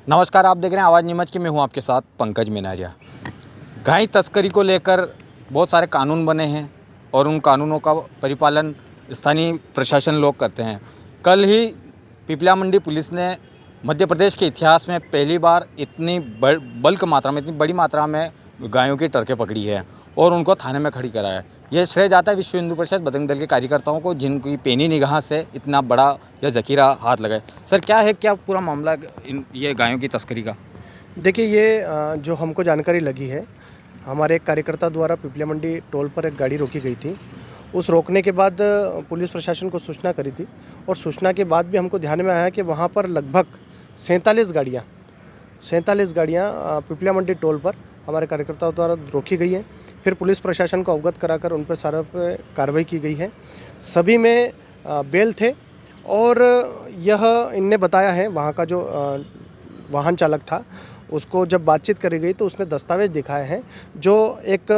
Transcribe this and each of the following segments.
नमस्कार, आप देख रहे हैं आवाज़ नीमच की। मैं हूं आपके साथ पंकज मिनारिया। गाय तस्करी को लेकर बहुत सारे कानून बने हैं और उन कानूनों का परिपालन स्थानीय प्रशासन लोग करते हैं। कल ही पिपलिया मंडी पुलिस ने मध्य प्रदेश के इतिहास में पहली बार इतनी बल्क मात्रा में, इतनी बड़ी मात्रा में गायों की टरकें पकड़ी है और उनको थाने में खड़ी कराया है। यह श्रेय जाता है विश्व हिंदू परिषद बजरंग दल के कार्यकर्ताओं को, जिनकी पेनी निगाह से इतना बड़ा यह जखीरा हाथ लगा है। सर, क्या पूरा मामला ये गायों की तस्करी का? देखिए, ये जो हमको जानकारी लगी है, हमारे एक कार्यकर्ता द्वारा पिपलिया मंडी टोल पर एक गाड़ी रोकी गई थी। उस रोकने के बाद पुलिस प्रशासन को सूचना करी थी और सूचना के बाद भी हमको ध्यान में आया कि वहाँ पर लगभग 47 गाड़ियाँ पिपलिया मंडी टोल पर हमारे कार्यकर्ताओं द्वारा रोकी गई हैं। फिर पुलिस प्रशासन को अवगत कराकर उन पर सारा पे कार्रवाई की गई है। सभी में बेल थे और यह इनने बताया है, वहाँ का जो वाहन चालक था उसको जब बातचीत करी गई तो उसने दस्तावेज दिखाए हैं जो एक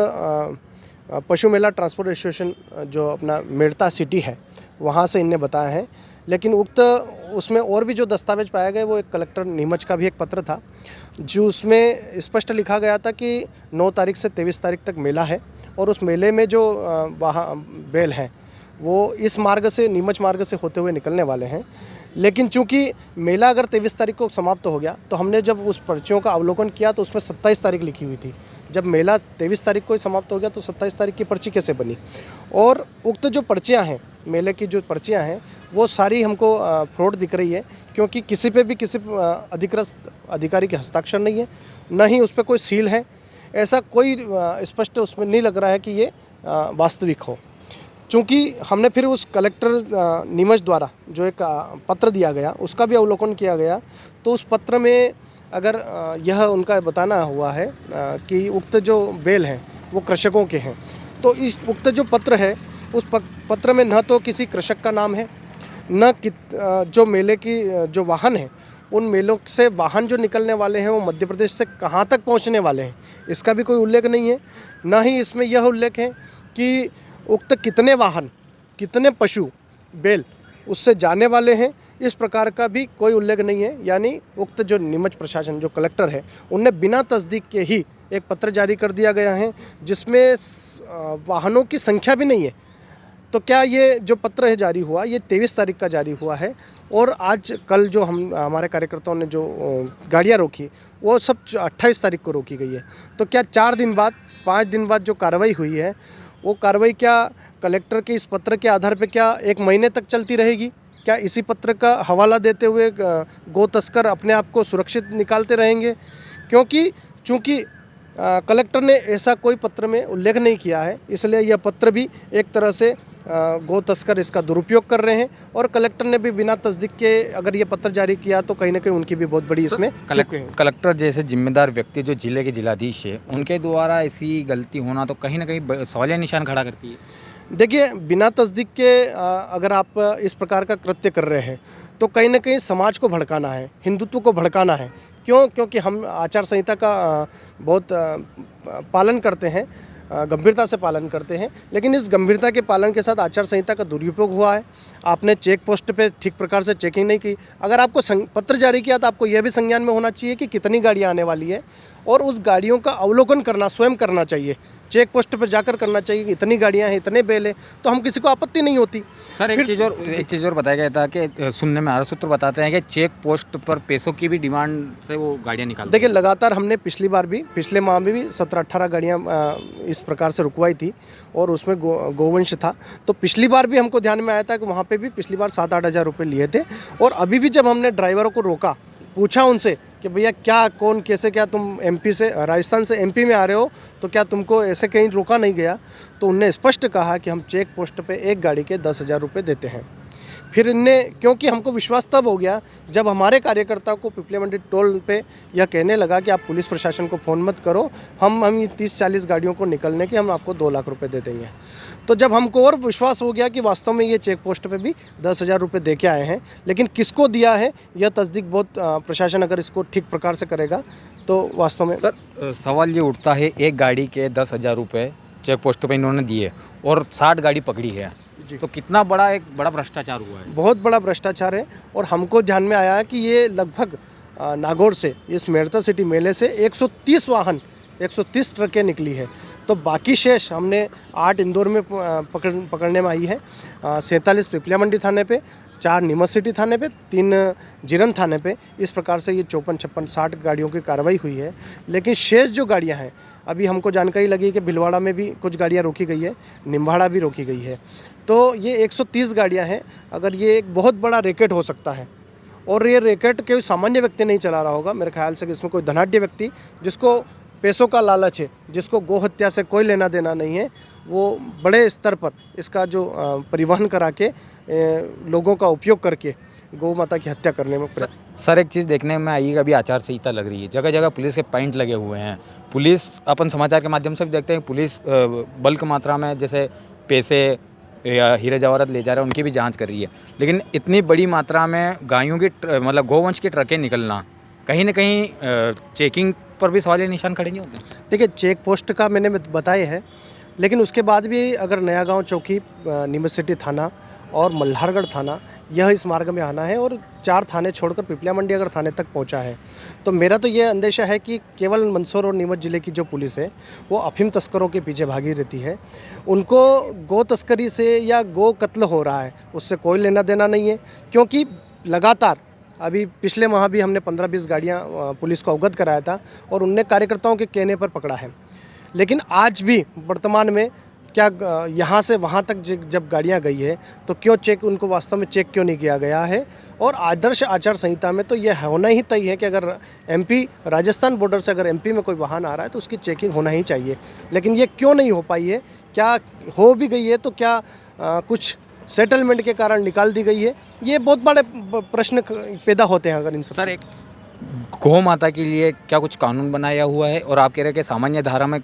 पशु मेला ट्रांसपोर्ट एसोसिएशन जो अपना मेड़ता सिटी है वहाँ से इनने बताया है। लेकिन उक्त उसमें और भी जो दस्तावेज पाए गए वो एक कलेक्टर नीमच का भी एक पत्र था जो उसमें स्पष्ट लिखा गया था कि 9 तारीख से 23 तारीख तक मेला है और उस मेले में जो वहाँ बैल हैं वो इस मार्ग से, नीमच मार्ग से होते हुए निकलने वाले हैं। लेकिन चूंकि मेला अगर 23 तारीख को समाप्त हो गया तो हमने जब उस पर्चियों का अवलोकन किया तो उसमें 27 तारीख लिखी हुई थी। जब मेला 23 तारीख को ही समाप्त हो गया तो 27 तारीख की पर्ची कैसे बनी? और उक्त जो पर्चियां हैं, मेले की जो पर्चियां हैं, वो सारी हमको फ्रॉड दिख रही है, क्योंकि किसी पे भी किसी अधिकृत अधिकारी के हस्ताक्षर नहीं है, न ही उस पर कोई सील है। ऐसा कोई स्पष्ट उसमें नहीं लग रहा है कि ये वास्तविक हो। चूँकि हमने फिर उस कलेक्टर नीमच द्वारा जो एक पत्र दिया गया उसका भी अवलोकन किया गया, तो उस पत्र में अगर यह उनका बताना हुआ है कि उक्त जो बैल हैं वो कृषकों के हैं, तो इस उक्त जो पत्र है उस पत्र में न तो किसी कृषक का नाम है, न जो मेले की जो वाहन है, उन मेलों से वाहन जो निकलने वाले हैं वो मध्य प्रदेश से कहाँ तक पहुँचने वाले हैं इसका भी कोई उल्लेख नहीं है। न ही इसमें यह उल्लेख है कि उक्त कितने वाहन, कितने पशु बैल उससे जाने वाले हैं, इस प्रकार का भी कोई उल्लेख नहीं है। यानी उक्त जो नीमच प्रशासन, जो कलेक्टर है, उनने बिना तस्दीक के ही एक पत्र जारी कर दिया गया है जिसमें वाहनों की संख्या भी नहीं है। तो क्या ये जो पत्र है जारी हुआ, ये 23 तारीख का जारी हुआ है और आज कल जो हमारे कार्यकर्ताओं ने जो गाड़ियाँ रोकी वो सब 28 तारीख को रोकी गई है। तो क्या 4 दिन बाद, 5 दिन बाद जो कार्रवाई हुई है वो कार्रवाई क्या कलेक्टर के इस पत्र के आधार पर क्या 1 महीने तक चलती रहेगी? क्या इसी पत्र का हवाला देते हुए गो तस्कर अपने आप को सुरक्षित निकालते रहेंगे? क्योंकि चूँकि कलेक्टर ने ऐसा कोई पत्र में उल्लेख नहीं किया है, इसलिए यह पत्र भी एक तरह से गो तस्कर इसका दुरुपयोग कर रहे हैं। और कलेक्टर ने भी बिना तस्दीक के अगर ये पत्र जारी किया तो कहीं ना कहीं उनकी भी बहुत बड़ी इसमें कलेक्टर जैसे जिम्मेदार व्यक्ति जो जिले के जिलाधीश है, उनके द्वारा ऐसी गलती होना तो कहीं ना कहीं सवालिया निशान खड़ा करती है। देखिए, बिना तस्दीक के अगर आप इस प्रकार का कृत्य कर रहे हैं तो कहीं ना कहीं समाज को भड़काना है, हिंदुत्व को भड़काना है। क्यों? क्योंकि हम आचार संहिता का बहुत पालन करते हैं, गंभीरता से पालन करते हैं, लेकिन इस गंभीरता के पालन के साथ आचार संहिता का दुरुपयोग हुआ है। आपने चेक पोस्ट पे ठीक प्रकार से चेकिंग नहीं की। अगर आपको पत्र जारी किया तो आपको यह भी संज्ञान में होना चाहिए कि कितनी गाड़ियाँ आने वाली है और उस गाड़ियों का अवलोकन करना स्वयं करना चाहिए। चेक पोस्ट पर जाकर करना चाहिए कि इतनी गाड़ियाँ हैं, इतने बैल हैं, तो हम किसी को आपत्ति नहीं होती। सर, एक चीज़ और बताया गया था कि सुनने में आ रहा, सूत्र बताते हैं कि चेक पोस्ट पर पैसों की भी डिमांड से वो गाड़ियाँ निकालते हैं। देखिए, लगातार हमने पिछले माह में भी 17-18 गाड़ियाँ इस प्रकार से रुकवाई थी और उसमें गोवंश था। तो पिछली बार भी हमको ध्यान में आया था कि वहाँ पे भी पिछली बार 7-8 हज़ार रुपये लिए थे। और अभी भी जब हमने ड्राइवरों को रोका, पूछा उनसे कि भैया क्या, कौन, कैसे, क्या तुम एमपी से, राजस्थान से एमपी में आ रहे हो तो क्या तुमको ऐसे कहीं रोका नहीं गया? तो उनने स्पष्ट कहा कि हम चेक पोस्ट पे एक गाड़ी के 10,000 रुपये देते हैं। फिर इनने, क्योंकि हमको विश्वास तब हो गया जब हमारे कार्यकर्ता को पिपलिया मंडी टोल पे यह कहने लगा कि आप पुलिस प्रशासन को फ़ोन मत करो, हम ये 30-40 गाड़ियों को निकलने के हम आपको 2 लाख रुपए दे देंगे। तो जब हमको और विश्वास हो गया कि वास्तव में ये चेक पोस्ट पे भी 10,000 रुपये दे के आए हैं, लेकिन किसको दिया है यह तस्दीक बहुत प्रशासन अगर इसको ठीक प्रकार से करेगा तो वास्तव में। सर, सवाल ये उठता है, एक गाड़ी के 10,000 रुपये चेक पोस्ट पे इन्होंने दिए और 60 गाड़ी पकड़ी है, तो कितना बड़ा भ्रष्टाचार हुआ है? बहुत बड़ा भ्रष्टाचार है। और हमको ध्यान में आया है कि ये लगभग नागौर से, इस मेड़ता सिटी मेले से 130 वाहन, 130 ट्रकें निकली है। तो बाकी शेष हमने 8 इंदौर में पकड़ने में आई है, 47 पिपलिया मंडी थाने पे, 4 नीमच सिटी थाने पे, 3 जीरन थाने पे। इस प्रकार से ये 54, 56, 60 गाड़ियों की कार्रवाई हुई है। लेकिन शेष जो गाड़ियां हैं, अभी हमको जानकारी लगी कि भिलवाड़ा में भी कुछ गाड़ियां रोकी गई है, निम्बाड़ा भी रोकी गई है। तो ये 130 गाड़ियां हैं। अगर ये एक बहुत बड़ा रैकेट हो सकता है, और ये रैकेट कोई सामान्य व्यक्ति नहीं चला रहा होगा, मेरे ख्याल से कि इसमें कोई धनाढ्य व्यक्ति जिसको पैसों का लालच है, जिसको गौ हत्या से कोई लेना देना नहीं है, वो बड़े स्तर पर इसका जो परिवहन करा के लोगों का उपयोग करके गौ माता की हत्या करने में सर एक चीज़ देखने में आई, अभी आचार संहिता लग रही है, जगह जगह पुलिस के पॉइंट लगे हुए हैं। पुलिस, अपन समाचार के माध्यम से भी देखते हैं, पुलिस बल्क मात्रा में जैसे पैसे या हीरे जवाहरात ले जा रहे हैं, उनकी भी जांच कर रही है। लेकिन इतनी बड़ी मात्रा में गायों की मतलब गोवंश की ट्रकें निकलना, कहीं ना कहीं चेकिंग पर भी सवालिया निशान खड़े नहीं होते? देखिए, चेक पोस्ट का मैंने बताया है, लेकिन उसके बाद भी अगर नया गांव चौकी, नीमच सिटी थाना और मल्हारगढ़ थाना, यह इस मार्ग में आना है, और 4 थाने छोड़कर पिपलिया मंडी अगर थाने तक पहुंचा है, तो मेरा तो ये अंदेशा है कि केवल मंदसौर और नीमच जिले की जो पुलिस है वो अफीम तस्करों के पीछे भागी रहती है। उनको गौ तस्करी से या गौ कत्ल हो रहा है उससे कोई लेना देना नहीं है, क्योंकि लगातार अभी पिछले माह भी हमने 15-20 गाड़ियाँ पुलिस को अवगत कराया था, और उनने कार्यकर्ताओं के कहने पर पकड़ा है। लेकिन आज भी वर्तमान में क्या यहाँ से वहाँ तक जब गाड़ियाँ गई है, तो क्यों चेक, उनको वास्तव में चेक क्यों नहीं किया गया है? और आदर्श आचार संहिता में तो यह होना ही तय है कि अगर एमपी, राजस्थान बॉर्डर से अगर एमपी में कोई वाहन आ रहा है तो उसकी चेकिंग होना ही चाहिए। लेकिन ये क्यों नहीं हो पाई है? क्या हो भी गई है तो क्या कुछ सेटलमेंट के कारण निकाल दी गई है? ये बहुत बड़े प्रश्न पैदा होते हैं अगर इन सब। सर एक गौ माता के लिए क्या कुछ कानून बनाया हुआ है? और आप कह रहे हैं कि सामान्य धारा में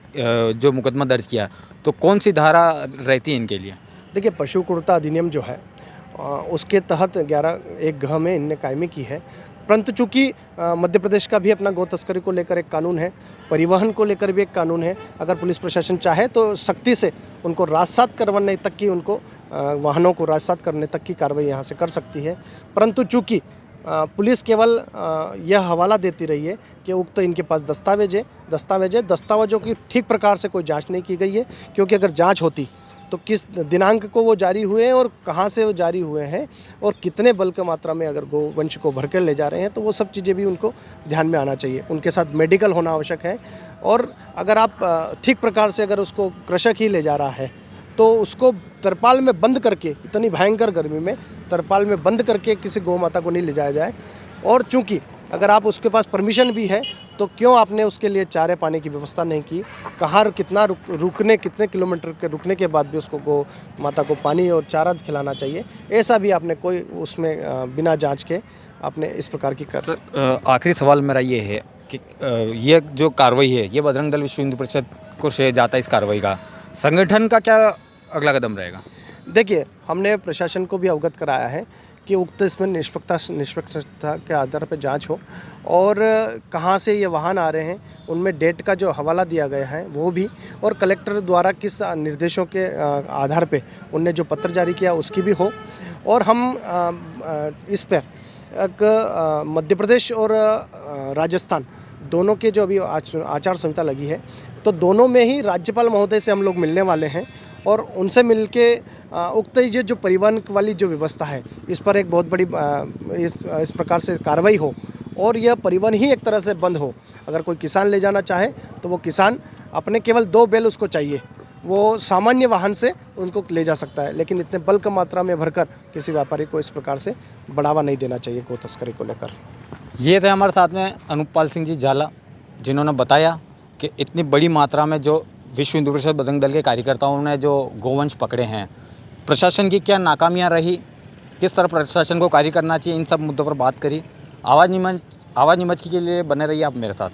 जो मुकदमा दर्ज किया, तो कौन सी धारा रहती है इनके लिए? देखिए, पशु क्रूरता अधिनियम जो है उसके तहत 11(1) में इनने कायमी की है। परंतु चूँकि मध्य प्रदेश का भी अपना गौ तस्करी को लेकर एक कानून है, परिवहन को लेकर भी एक कानून है। अगर पुलिस प्रशासन चाहे तो सख्ती से उनको राजसात करवाने तक की, उनको वाहनों को राजसात करने तक की कार्रवाई यहाँ से कर सकती है। परंतु चूँकि पुलिस केवल यह हवाला देती रही है कि उक्त इनके पास दस्तावेजों की ठीक प्रकार से कोई जांच नहीं की गई है, क्योंकि अगर जांच होती तो किस दिनांक को वो जारी हुए हैं और कहां से वो जारी हुए हैं और कितने बल्क मात्रा में अगर गोवंश को भरकर ले जा रहे हैं, तो वो सब चीज़ें भी उनको ध्यान में आना चाहिए। उनके साथ मेडिकल होना आवश्यक है, और अगर आप ठीक प्रकार से अगर उसको कृषक ही ले जा रहा है तो उसको तरपाल में बंद करके, इतनी भयंकर गर्मी में तरपाल में बंद करके किसी गौ माता को नहीं ले जाया जाए। और चूंकि अगर आप उसके पास परमिशन भी है तो क्यों आपने उसके लिए चारे पानी की व्यवस्था नहीं की? कहाँ कितना रुकने, कितने किलोमीटर के रुकने के बाद भी उसको गौ माता को पानी और चारा खिलाना चाहिए, ऐसा भी आपने कोई उसमें बिना जांच के आपने इस प्रकार की कर। आखिरी सवाल मेरा ये है कि ये जो कार्रवाई है, ये बजरंग दल विश्व हिंदू परिषद को श्रेय जाता है इस कार्रवाई का। संगठन का क्या अगला कदम रहेगा? देखिए, हमने प्रशासन को भी अवगत कराया है कि उक्त इसमें निष्पक्षता के आधार पर जांच हो, और कहां से ये वाहन आ रहे हैं, उनमें डेट का जो हवाला दिया गया है वो भी, और कलेक्टर द्वारा किस निर्देशों के आधार पे उनने जो पत्र जारी किया उसकी भी हो। और हम इस पर एक मध्य प्रदेश और राजस्थान दोनों के जो अभी आचार संहिता लगी है, तो दोनों में ही राज्यपाल महोदय से हम लोग मिलने वाले हैं, और उनसे मिलके उक्त ये जो परिवहन वाली जो व्यवस्था है, इस पर एक बहुत बड़ी इस प्रकार से कार्रवाई हो, और यह परिवहन ही एक तरह से बंद हो। अगर कोई किसान ले जाना चाहे तो वो किसान अपने केवल 2 बैल उसको चाहिए, वो सामान्य वाहन से उनको ले जा सकता है, लेकिन इतने बल्क मात्रा में भरकर किसी व्यापारी को इस प्रकार से बढ़ावा नहीं देना चाहिए गौ तस्करी को लेकर। ये थे हमारे साथ में अनुपपाल सिंह जी झाला, जिन्होंने बताया कि इतनी बड़ी मात्रा में जो विश्व हिंदू परिषद बजरंग दल के कार्यकर्ताओं ने जो गोवंश पकड़े हैं, प्रशासन की क्या नाकामियां रही, किस तरह प्रशासन को कार्य करना चाहिए, इन सब मुद्दों पर बात करी। आवाज़ नीमच के लिए बने रहिए आप मेरे साथ।